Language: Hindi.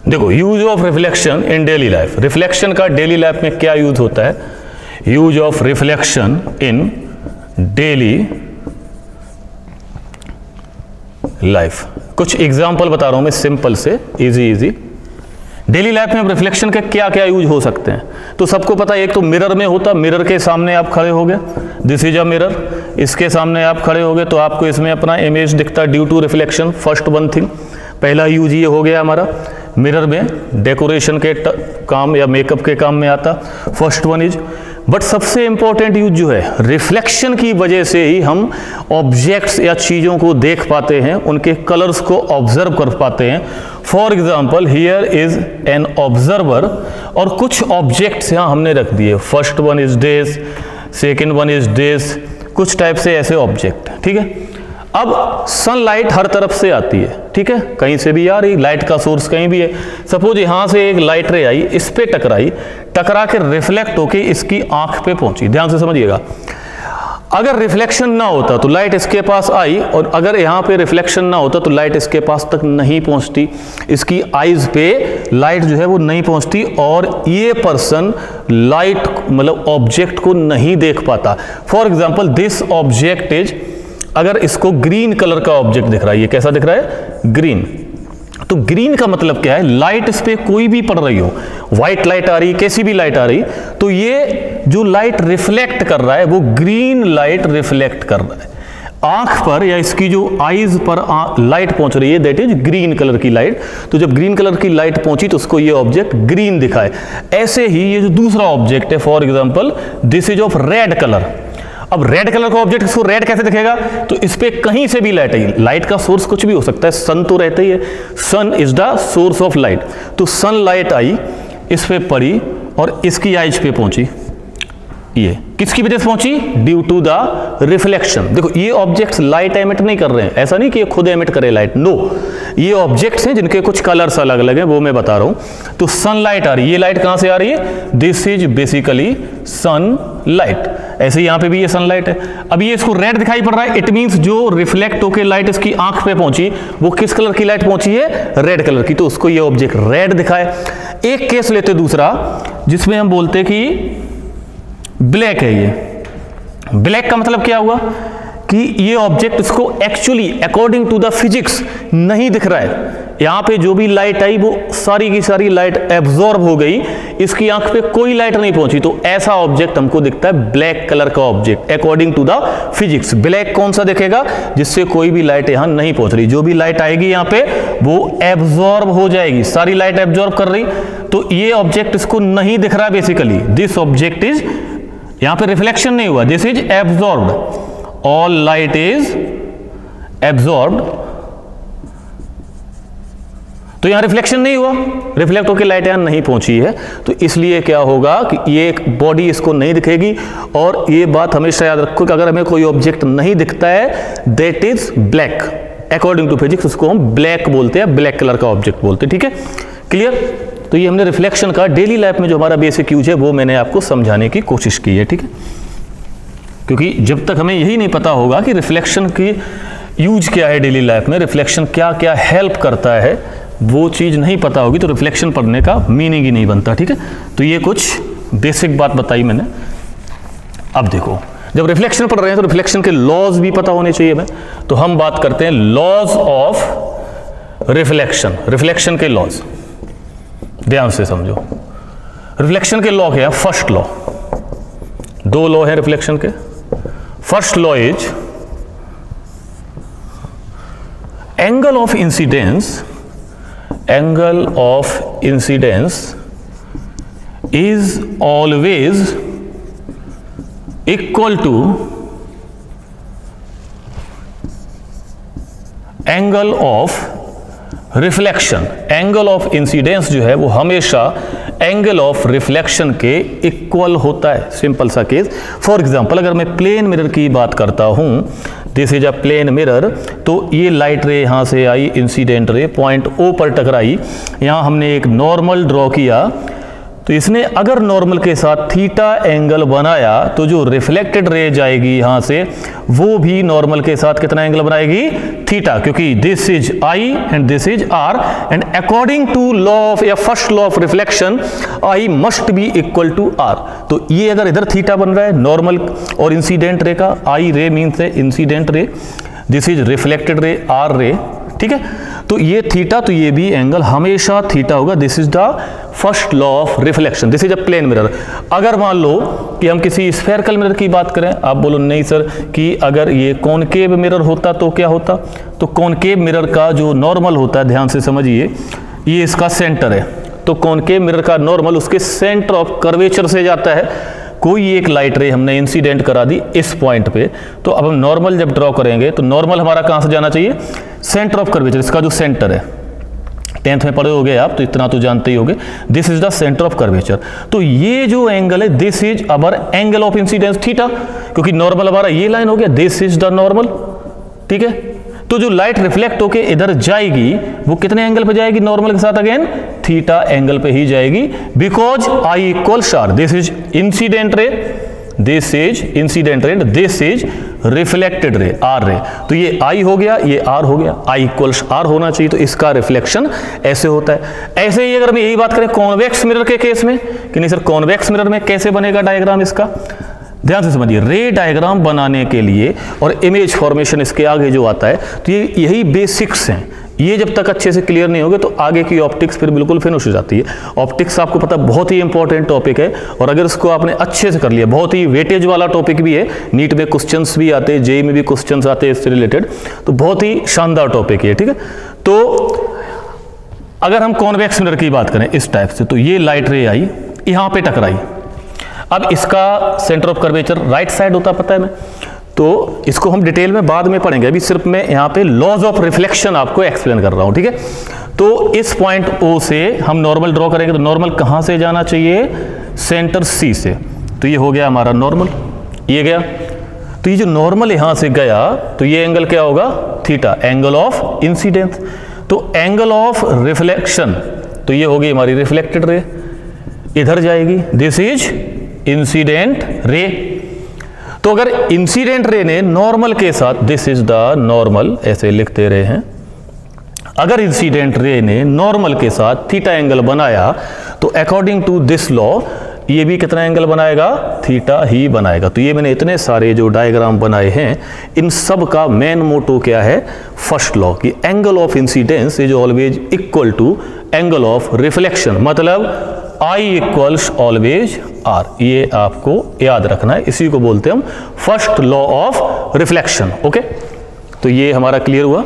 देखो, use of reflection in daily life. Reflection का डेली लाइफ में क्या यूज होता है? Use of reflection in daily life. कुछ एग्जाम्पल बता रहा हूं मैं सिंपल से, इजी। डेली लाइफ में रिफ्लेक्शन के क्या क्या यूज हो सकते हैं? तो सबको पता है, एक तो मिरर में होता, मिरर के सामने आप खड़े हो गए, दिस इज अ मिरर, इसके सामने आप खड़े हो गए तो आपको इसमें अपना इमेज दिखता है due to reflection. First one thing, पहला यूज ये हो गया हमारा। मिरर में डेकोरेशन के काम या मेकअप के काम में आता, फर्स्ट वन इज। बट सबसे इंपॉर्टेंट यूज जो है, रिफ्लेक्शन की वजह से ही हम ऑब्जेक्ट्स या चीज़ों को देख पाते हैं, उनके कलर्स को ऑब्जर्व कर पाते हैं। For example, here is an observer, और कुछ ऑब्जेक्ट्स यहाँ हमने रख दिए। First one is this, second one is this, कुछ टाइप से ऐसे ऑब्जेक्ट, ठीक है। अब सनलाइट हर तरफ से आती है, ठीक है, कहीं से भी आ रही, लाइट का सोर्स कहीं भी है। सपोज यहां से एक लाइट रे आई, इस पे टकराई, टकरा के रिफ्लेक्ट होके इसकी आंख पे पहुंची। ध्यान से समझिएगा, अगर रिफ्लेक्शन ना होता तो लाइट इसके पास आई, और अगर यहां पे रिफ्लेक्शन ना होता तो लाइट इसके पास तक नहीं पहुंचती, इसकी आईज पे लाइट जो है वो नहीं पहुंचती, और ये पर्सन लाइट मतलब ऑब्जेक्ट को नहीं देख पाता। For example, this object is, अगर इसको ग्रीन कलर का ऑब्जेक्ट दिख रहा है, ये कैसा दिख रहा है? ग्रीन। तो ग्रीन का मतलब क्या है? लाइट इस पे कोई भी पड़ रही हो, व्हाइट लाइट आ रही, कैसी भी लाइट आ रही, तो ये जो लाइट रिफ्लेक्ट कर रहा है वो ग्रीन लाइट रिफ्लेक्ट कर रहा है आंख पर, या इसकी जो आईज पर लाइट पहुंच रही है, दैट इज ग्रीन कलर की लाइट। तो जब ग्रीन कलर की लाइट पहुंची तो उसको ये ऑब्जेक्ट ग्रीन दिखाए। ऐसे ही ये जो दूसरा ऑब्जेक्ट है, for example this is of red colour. अब रेड कलर का ऑब्जेक्ट, इसको रेड कैसे दिखेगा? तो इस पे कहीं से भी लाइट आई, लाइट का सोर्स कुछ भी हो सकता है, सन तो रहता ही है, sun is the source of light. तो सन लाइट आई, इस पे पड़ी और इसकी आइज पे पहुंची। ये किसकी वजह से पहुंची? Due to the reflection. देखो, ये ऑब्जेक्ट्स लाइट एमिट नहीं कर रहे हैं, ऐसा नहीं कि ये खुद एमिट करे लाइट, नो, ये ऑब्जेक्ट्स हैं जिनके कुछ कलर्स अलग अलग हैं, वो मैं बता रहा हूं। तो सनलाइट आ रही है, ये लाइट कहां से आ रही है? This is basically sunlight. ऐसे यहां पे भी ये सनलाइट है। अब ये इसको रेड दिखाई पड़ रहा है, इट मींस जो रिफ्लेक्ट होकर लाइट इसकी आंख पे पहुंची वो किस कलर की लाइट पहुंची है? रेड कलर की। तो उसको ये ऑब्जेक्ट रेड दिखाए। एक केस लेते दूसरा, जिसमें हम बोलते कि ब्लैक है। ये ब्लैक का मतलब क्या हुआ कि ये ऑब्जेक्ट इसको actually according to the physics नहीं दिख रहा है। यहां पे जो भी लाइट आई वो सारी की सारी लाइट एब्जॉर्ब हो गई, इसकी आंख पे कोई लाइट नहीं पहुंची। तो ऐसा ऑब्जेक्ट हमको दिखता है ब्लैक कलर का object according to the physics. Black कौन सा दिखेगा? जिससे कोई भी लाइट यहां नहीं पहुंच रही, जो भी लाइट आएगी यहां पे वो एब्जॉर्ब हो जाएगी, सारी लाइट एब्जॉर्ब कर रही। तो ये ऑब्जेक्ट इसको नहीं दिख रहा बेसिकली। दिस ऑब्जेक्ट इज, यहां पे रिफ्लेक्शन नहीं हुआ, this is absorbed, all light is absorbed. तो यहां रिफ्लेक्शन नहीं हुआ, रिफ्लेक्ट होकर लाइट यहां नहीं पहुंची है। तो इसलिए क्या होगा कि ये एक बॉडी इसको नहीं दिखेगी। और ये बात हमेशा याद रखो कि अगर हमें कोई ऑब्जेक्ट नहीं दिखता है, that is black according to physics, उसको हम ब्लैक बोलते हैं, ब्लैक कलर का ऑब्जेक्ट बोलते हैं। ठीक है, क्लियर? तो ये हमने रिफ्लेक्शन का डेली लाइफ में जो हमारा बेसिक यूज है वो मैंने आपको समझाने की कोशिश की है। ठीक है, क्योंकि जब तक हमें यही नहीं पता होगा कि रिफ्लेक्शन की यूज क्या है डेली लाइफ में, रिफ्लेक्शन क्या क्या हेल्प करता है, वो चीज़ नहीं पता होगी तो रिफ्लेक्शन पढ़ने का मीनिंग ही नहीं बनता। ठीक है, तो ये कुछ बेसिक बात बताई मैंने। अब देखो, जब रिफ्लेक्शन पढ़ रहे हैं तो रिफ्लेक्शन के लॉज भी पता होने चाहिए हमें। तो हम बात करते हैं लॉज ऑफ रिफ्लेक्शन, रिफ्लेक्शन के लॉज। ध्यान से समझो, रिफ्लेक्शन के लॉ क्या है? फर्स्ट लॉ, दो लॉ है रिफ्लेक्शन के। First law is angle of incidence, angle of incidence is always equal to angle of reflection. Angle of incidence जो है वो हमेशा एंगल ऑफ रिफ्लेक्शन के इक्वल होता है। सिंपल सा केस, फॉर एग्जांपल अगर मैं प्लेन मिरर की बात करता हूं, this is a plane mirror, तो ये लाइट रे यहां से आई, इंसिडेंट रे पॉइंट ओ पर टकराई, यहां हमने एक नॉर्मल ड्रॉ किया, तो इसने अगर नॉर्मल के साथ थीटा एंगल बनाया तो जो रिफ्लेक्टेड रे जाएगी यहां से वो भी नॉर्मल के साथ कितना एंगल बनाएगी, थीटा, क्योंकि this is I and this is R and according to law of या first law of reflection I must be equal to R. तो ये अगर इधर थीटा बन रहा है नॉर्मल और इंसिडेंट रे का, आई रे मीन्स है incident ray, this is reflected ray R ray, ठीक है, तो ये थीटा, तो ये भी एंगल हमेशा थीटा होगा। This is the first law of reflection, this is a plane mirror. अगर मान लो कि हम किसी स्फेरिकल मिरर की बात करें, आप बोलो नहीं सर कि अगर ये कॉनकेव मिरर होता तो क्या होता, तो कॉनकेव मिरर का जो नॉर्मल होता है, ध्यान से समझिए, ये इसका सेंटर है, तो कॉनकेव मिरर का नॉर्मल उसके सेंटर ऑफ कर्वेचर से जाता है। कोई एक लाइट रे हमने इंसिडेंट करा दी इस पॉइंट पे, तो अब हम नॉर्मल जब ड्रॉ करेंगे तो नॉर्मल हमारा कहां से जाना चाहिए, सेंटर ऑफ कर्वेचर, इसका जो सेंटर है, 10th में पढ़े होगे आप तो इतना तो जानते ही होगे, this is the centre of curvature. तो ये जो एंगल है this is our angle of incidence theta, क्योंकि नॉर्मल हमारा ये लाइन हो गया, दिस इज द नॉर्मल, ठीक है। तो जो लाइट रिफ्लेक्ट होके इधर जाएगी वो कितने एंगल पे जाएगी, नॉर्मल के साथ अगेन थीटा एंगल पे ही जाएगी, because I equals R, this is incident ray, this is incident ray, this is reflected ray R ray. तो ये आई हो गया, ये आर हो गया, आई इक्वल्स आर होना चाहिए, तो इसका रिफ्लेक्शन ऐसे होता है। ऐसे ही अगर हम यही बात करें कॉन्वेक्स मिरर के केस में, कि नहीं सर कॉन्वेक्स मिरर में कैसे बनेगा डायग्राम इसका, ध्यान से समझिए। रे डायग्राम बनाने के लिए और इमेज फॉर्मेशन इसके आगे जो आता है, तो ये यही बेसिक्स हैं, ये जब तक अच्छे से क्लियर नहीं होगे तो आगे की ऑप्टिक्स फिर बिल्कुल फिनिश हो जाती है। ऑप्टिक्स आपको पता बहुत ही इंपॉर्टेंट टॉपिक है, और अगर इसको आपने अच्छे से कर लिया, बहुत ही वेटेज वाला टॉपिक भी है, नीट में क्वेश्चंस भी आते हैं, जेईई में भी क्वेश्चंस आते हैं इससे रिलेटेड, तो बहुत ही शानदार टॉपिक है, ठीक है। तो अगर हम कॉन्वेक्स मिरर की बात करें इस टाइप से, तो ये लाइट रे आई यहां पे टकराई, अब इसका centre of curvature right side होता पता है मैं, तो इसको हम डिटेल में बाद में पढ़ेंगे, अभी सिर्फ मैं यहाँ पे लॉज ऑफ रिफ्लेक्शन आपको एक्सप्लेन कर रहा हूँ, ठीक है। तो इस पॉइंट O से हम नॉर्मल ड्रॉ करेंगे, तो नॉर्मल कहाँ से जाना चाहिए, सेंटर C से, तो ये हो गया हमारा नॉर्मल, ये गया, तो ये जो नॉर्मल यहाँ से गया तो ये एंगल क्या होगा, थीटा, एंगल ऑफ इंसिडेंस। तो एंगल ऑफ रिफ्लेक्शन, तो ये होगी हमारी रिफ्लेक्टेड रे, इधर जाएगी, दिस इज इंसिडेंट रे। तो अगर इंसिडेंट रे ने नॉर्मल के साथ, दिस इज द नॉर्मल, ऐसे लिखते रहे हैं, अगर इंसिडेंट रे ने नॉर्मल के साथ थीटा एंगल बनाया तो अकॉर्डिंग टू दिस लॉ ये भी कितना एंगल बनाएगा, थीटा ही बनाएगा। तो ये मैंने इतने सारे जो डायग्राम बनाए हैं, इन सब का मेन मोटो क्या है, फर्स्ट लॉ कि angle of incidence is always equal to angle of reflection, मतलब I इक्वल्स ऑलवेज आर, ये आपको याद रखना है, इसी को बोलते हैं हम first law of reflection, okay. तो ये हमारा क्लियर हुआ।